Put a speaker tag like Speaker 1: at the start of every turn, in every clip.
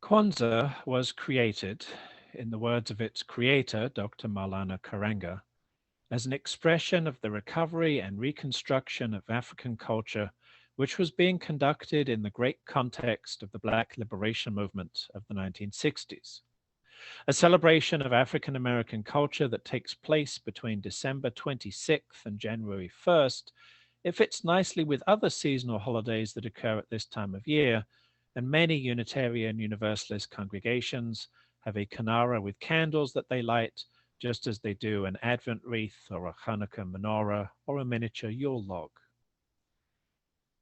Speaker 1: Kwanzaa was created, in the words of its creator, Dr. Maulana Karenga, as an expression of the recovery and reconstruction of African culture, which was being conducted in the great context of the Black liberation movement of the 1960s. A celebration of African American culture that takes place between December 26th and January 1st. It fits nicely with other seasonal holidays that occur at this time of year, and many Unitarian Universalist congregations have a Kinara with candles that they light, just as they do an Advent wreath or a Hanukkah menorah or a miniature Yule log.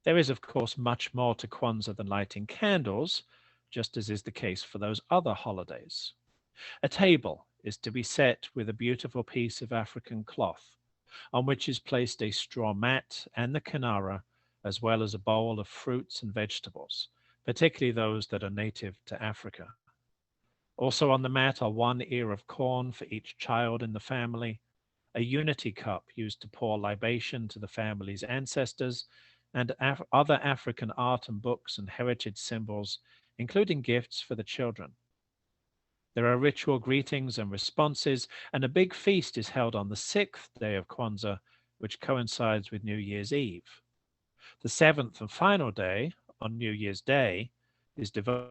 Speaker 1: There is, of course, much more to Kwanzaa than lighting candles, just as is the case for those other holidays. A table is to be set with a beautiful piece of African cloth, on which is placed a straw mat and the Kinara, as well as a bowl of fruits and vegetables, particularly those that are native to Africa. Also on the mat are 1 ear of corn for each child in the family, a unity cup used to pour libation to the family's ancestors, and other African art and books and heritage symbols, including gifts for the children. There are ritual greetings and responses, and a big feast is held on the 6th day of Kwanzaa, which coincides with New Year's Eve. The 7th and final day, on New Year's Day, is devoted.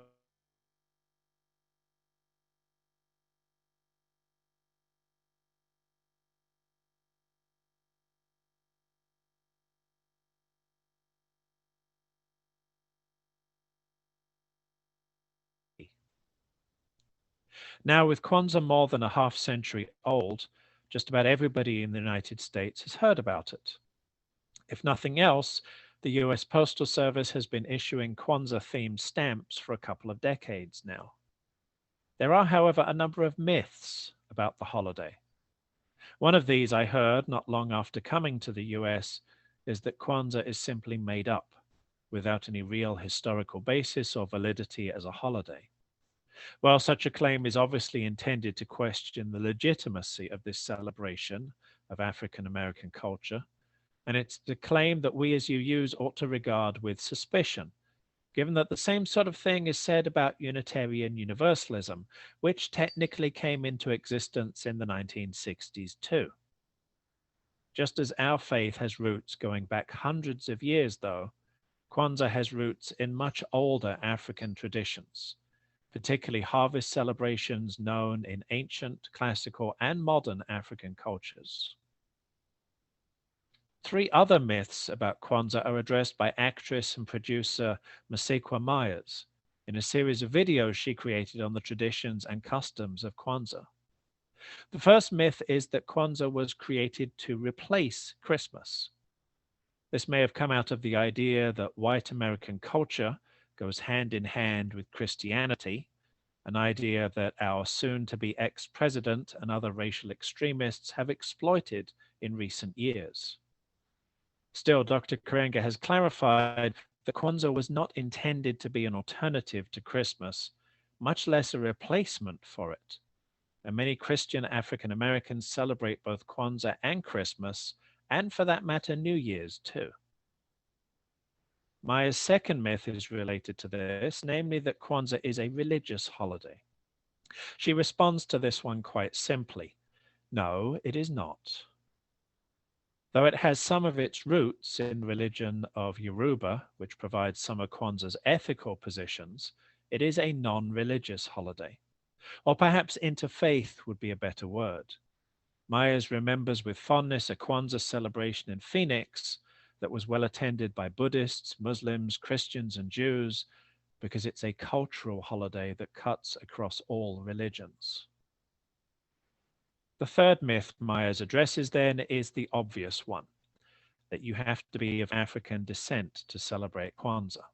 Speaker 1: Now, with Kwanzaa more than a half century old, just about everybody in the United States has heard about it. If nothing else, the US Postal Service has been issuing Kwanzaa-themed stamps for a couple of decades now. There are, however, a number of myths about the holiday. One of these I heard not long after coming to the US is that Kwanzaa is simply made up, without any real historical basis or validity as a holiday. While such a claim is obviously intended to question the legitimacy of this celebration of African American culture, and it's a claim that we as UUs ought to regard with suspicion, given that the same sort of thing is said about Unitarian Universalism, which technically came into existence in the 1960s too. Just as our faith has roots going back hundreds of years, though, Kwanzaa has roots in much older African traditions, particularly harvest celebrations known in ancient, classical, and modern African cultures. 3 other myths about Kwanzaa are addressed by actress and producer Masika Myers in a series of videos she created on the traditions and customs of Kwanzaa. The first myth is that Kwanzaa was created to replace Christmas. This may have come out of the idea that white American culture goes hand in hand with Christianity, an idea that our soon-to-be ex-president and other racial extremists have exploited in recent years. Still, Dr. Karenga has clarified that Kwanzaa was not intended to be an alternative to Christmas, much less a replacement for it. And many Christian African Americans celebrate both Kwanzaa and Christmas, and for that matter, New Year's too. Maya's second myth is related to this, namely that Kwanzaa is a religious holiday. She responds to this one quite simply. No, it is not. Though it has some of its roots in religion of Yoruba, which provides some of Kwanzaa's ethical positions, it is a non-religious holiday. Or perhaps interfaith would be a better word. Myers remembers with fondness a Kwanzaa celebration in Phoenix that was well attended by Buddhists, Muslims, Christians, and Jews, because it's a cultural holiday that cuts across all religions. The third myth Myers addresses then is the obvious one, that you have to be of African descent to celebrate Kwanzaa.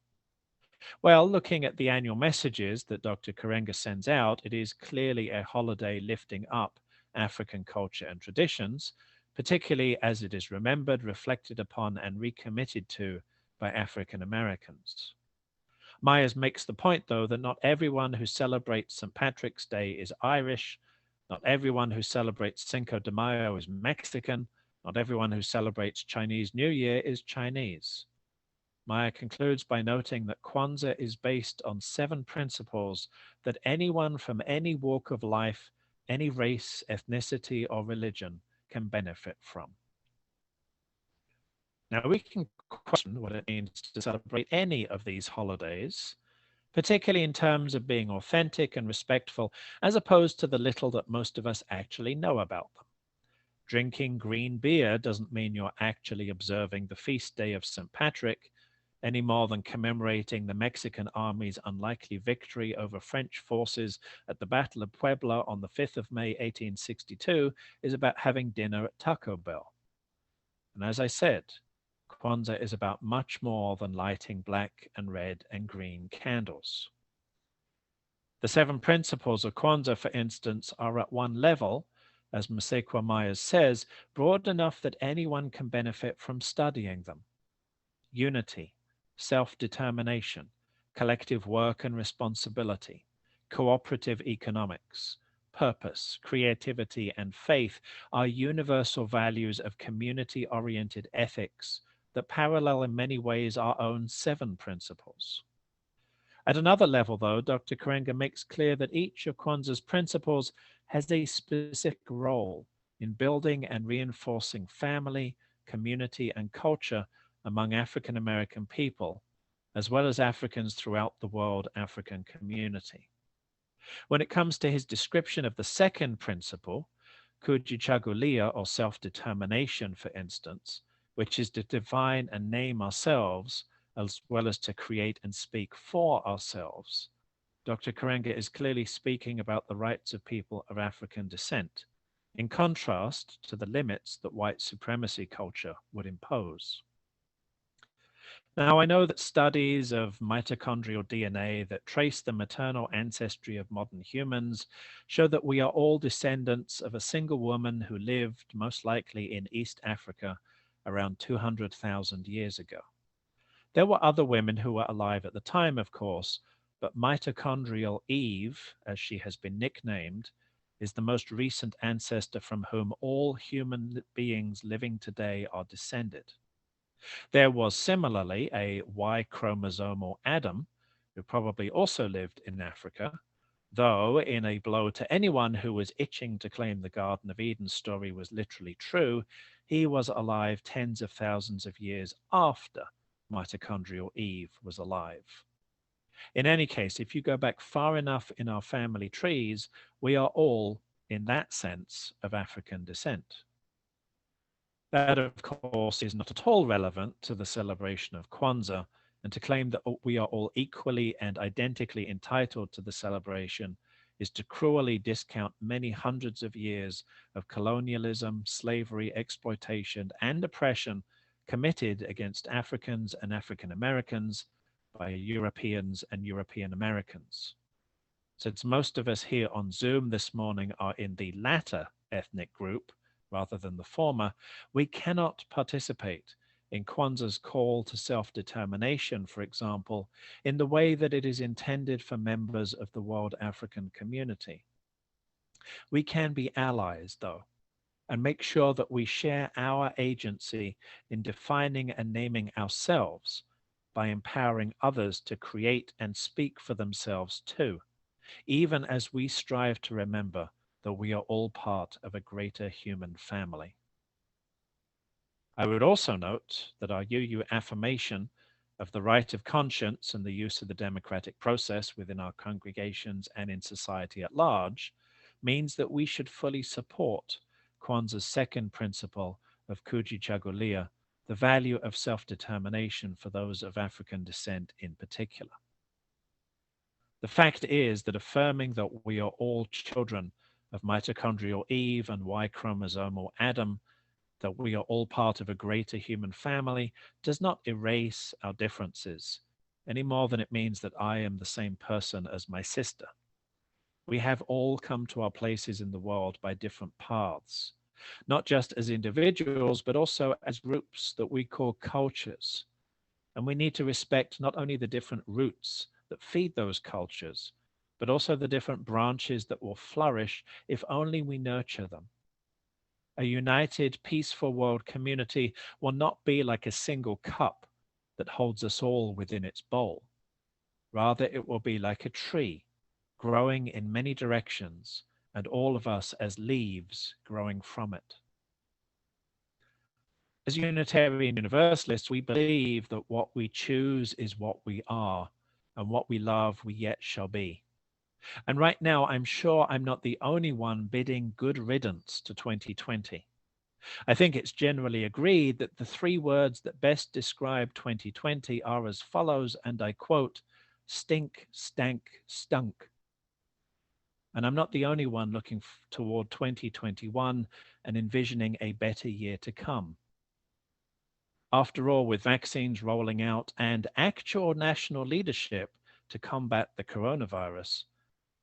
Speaker 1: Well, looking at the annual messages that Dr. Karenga sends out, it is clearly a holiday lifting up African culture and traditions, particularly as it is remembered, reflected upon, and recommitted to by African Americans. Myers makes the point, though, that not everyone who celebrates St. Patrick's Day is Irish, not everyone who celebrates Cinco de Mayo is Mexican, not everyone who celebrates Chinese New Year is Chinese. Maya concludes by noting that Kwanzaa is based on 7 principles that anyone from any walk of life, any race, ethnicity, or religion can benefit from. Now, we can question what it means to celebrate any of these holidays, particularly in terms of being authentic and respectful, as opposed to the little that most of us actually know about them. Drinking green beer doesn't mean you're actually observing the feast day of St. Patrick any more than commemorating the Mexican army's unlikely victory over French forces at the Battle of Puebla on the 5th of May, 1862, is about having dinner at Taco Bell. And as I said, Kwanzaa is about much more than lighting black and red and green candles. The 7 principles of Kwanzaa, for instance, are at one level, as Musekwa Myers says, broad enough that anyone can benefit from studying them. Unity, self-determination, collective work and responsibility, cooperative economics, purpose, creativity, and faith are universal values of community-oriented ethics that parallel in many ways our own 7 principles. At another level, though, Dr. Karenga makes clear that each of Kwanzaa's principles has a specific role in building and reinforcing family, community, and culture among African American people, as well as Africans throughout the world African community. When it comes to his description of the second principle, kujichagulia, or self-determination, for instance, which is to define and name ourselves, as well as to create and speak for ourselves, Dr. Karenga is clearly speaking about the rights of people of African descent, in contrast to the limits that white supremacy culture would impose. Now, I know that studies of mitochondrial DNA that trace the maternal ancestry of modern humans show that we are all descendants of a single woman who lived, most likely in East Africa, around 200,000 years ago. There were other women who were alive at the time, of course, but mitochondrial Eve, as she has been nicknamed, is the most recent ancestor from whom all human beings living today are descended. There was similarly a Y chromosomal Adam, who probably also lived in Africa, though in a blow to anyone who was itching to claim the Garden of Eden story was literally true, he was alive tens of thousands of years after mitochondrial Eve was alive. In any case, if you go back far enough in our family trees, we are all, in that sense, of African descent. That, of course, is not at all relevant to the celebration of Kwanzaa, and to claim that we are all equally and identically entitled to the celebration is to cruelly discount many hundreds of years of colonialism, slavery, exploitation, and oppression committed against Africans and African Americans by Europeans and European Americans. Since most of us here on Zoom this morning are in the latter ethnic group, rather than the former, we cannot participate in Kwanzaa's call to self-determination, for example, in the way that it is intended for members of the world African community. We can be allies, though, and make sure that we share our agency in defining and naming ourselves by empowering others to create and speak for themselves too, even as we strive to remember that we are all part of a greater human family. I would also note that our UU affirmation of the right of conscience and the use of the democratic process within our congregations and in society at large means that we should fully support Kwanzaa's second principle of kujichagulia, the value of self-determination for those of African descent in particular. The fact is that affirming that we are all children of mitochondrial Eve and Y chromosomal Adam, that we are all part of a greater human family, does not erase our differences any more than it means that I am the same person as my sister. We have all come to our places in the world by different paths, not just as individuals, but also as groups that we call cultures. And we need to respect not only the different roots that feed those cultures, but also the different branches that will flourish if only we nurture them. A united, peaceful world community will not be like a single cup that holds us all within its bowl. Rather, it will be like a tree, growing in many directions, and all of us as leaves growing from it. As Unitarian Universalists, we believe that what we choose is what we are, and what we love we yet shall be. And right now, I'm sure I'm not the only one bidding good riddance to 2020. I think it's generally agreed that the three words that best describe 2020 are as follows, and I quote, stink, stank, stunk. And I'm not the only one looking toward 2021 and envisioning a better year to come. After all, with vaccines rolling out and actual national leadership to combat the coronavirus,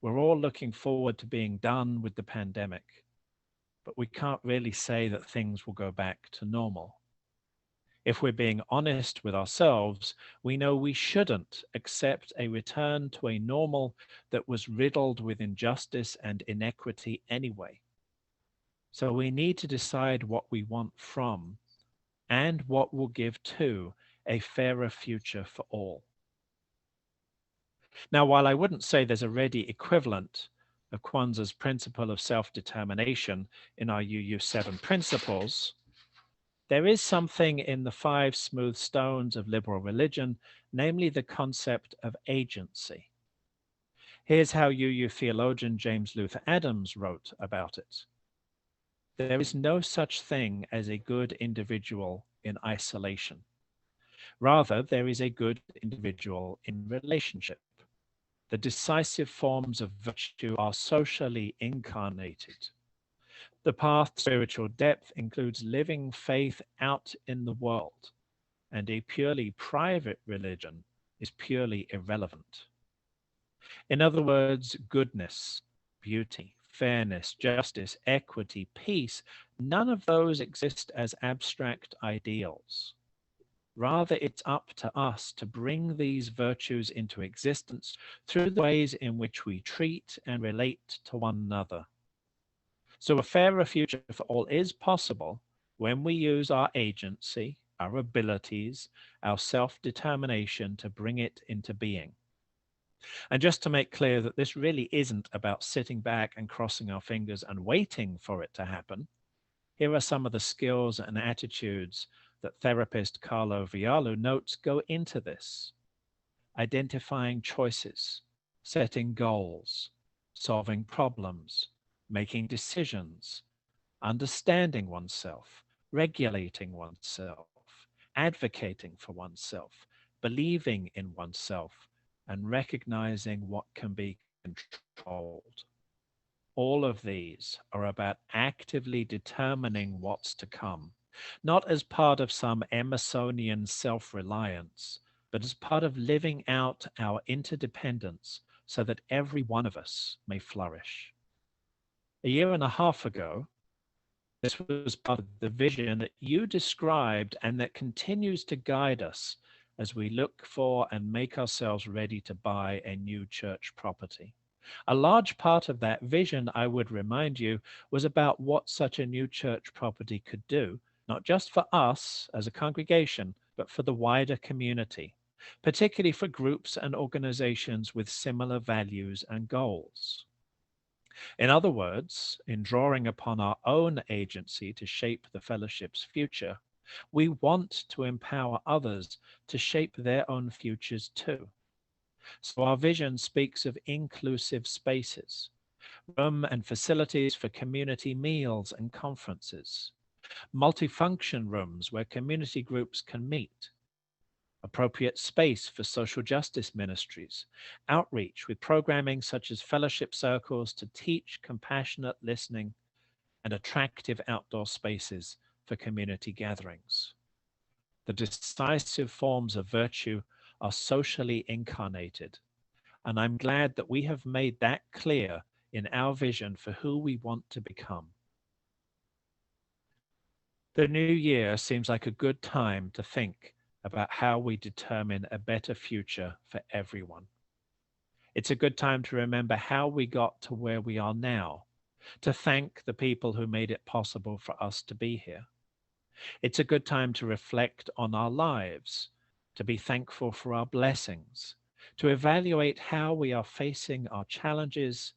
Speaker 1: we're all looking forward to being done with the pandemic. But we can't really say that things will go back to normal. If we're being honest with ourselves, we know we shouldn't accept a return to a normal that was riddled with injustice and inequity anyway. So we need to decide what we want from and what will give to a fairer future for all. Now, while I wouldn't say there's a ready equivalent of Kwanzaa's principle of self-determination in our UU7 principles, there is something in the 5 smooth stones of liberal religion, namely the concept of agency. Here's how UU theologian James Luther Adams wrote about it. There is no such thing as a good individual in isolation. Rather, there is a good individual in relationship. The decisive forms of virtue are socially incarnated. The path to spiritual depth includes living faith out in the world, and a purely private religion is purely irrelevant. In other words, goodness, beauty, fairness, justice, equity, peace, none of those exist as abstract ideals. Rather, it's up to us to bring these virtues into existence through the ways in which we treat and relate to one another. So a fairer future for all is possible when we use our agency, our abilities, our self-determination to bring it into being. And just to make clear that this really isn't about sitting back and crossing our fingers and waiting for it to happen, here are some of the skills and attitudes that therapist Carlo Viallo notes go into this. Identifying choices, setting goals, solving problems, making decisions, understanding oneself, regulating oneself, advocating for oneself, believing in oneself, and recognizing what can be controlled. All of these are about actively determining what's to come, not as part of some Emersonian self-reliance, but as part of living out our interdependence so that every one of us may flourish. A year and a half ago, this was part of the vision that you described and that continues to guide us as we look for and make ourselves ready to buy a new church property. A large part of that vision, I would remind you, was about what such a new church property could do, not just for us as a congregation, but for the wider community, particularly for groups and organizations with similar values and goals. In other words, in drawing upon our own agency to shape the fellowship's future, we want to empower others to shape their own futures too. So our vision speaks of inclusive spaces, room and facilities for community meals and conferences, multifunction rooms where community groups can meet, appropriate space for social justice ministries, outreach with programming such as fellowship circles to teach compassionate listening, and attractive outdoor spaces for community gatherings. The decisive forms of virtue are socially incarnated, and I'm glad that we have made that clear in our vision for who we want to become. The new year seems like a good time to think about how we determine a better future for everyone. It's a good time to remember how we got to where we are now, to thank the people who made it possible for us to be here. It's a good time to reflect on our lives, to be thankful for our blessings, to evaluate how we are facing our challenges,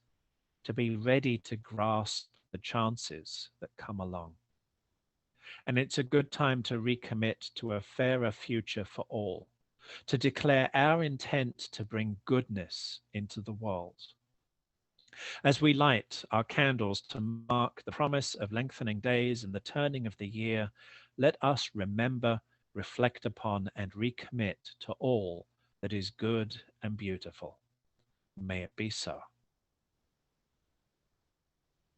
Speaker 1: to be ready to grasp the chances that come along. And it's a good time to recommit to a fairer future for all, to declare our intent to bring goodness into the world. As we light our candles to mark the promise of lengthening days and the turning of the year, let us remember, reflect upon, and recommit to all that is good and beautiful. May it be so.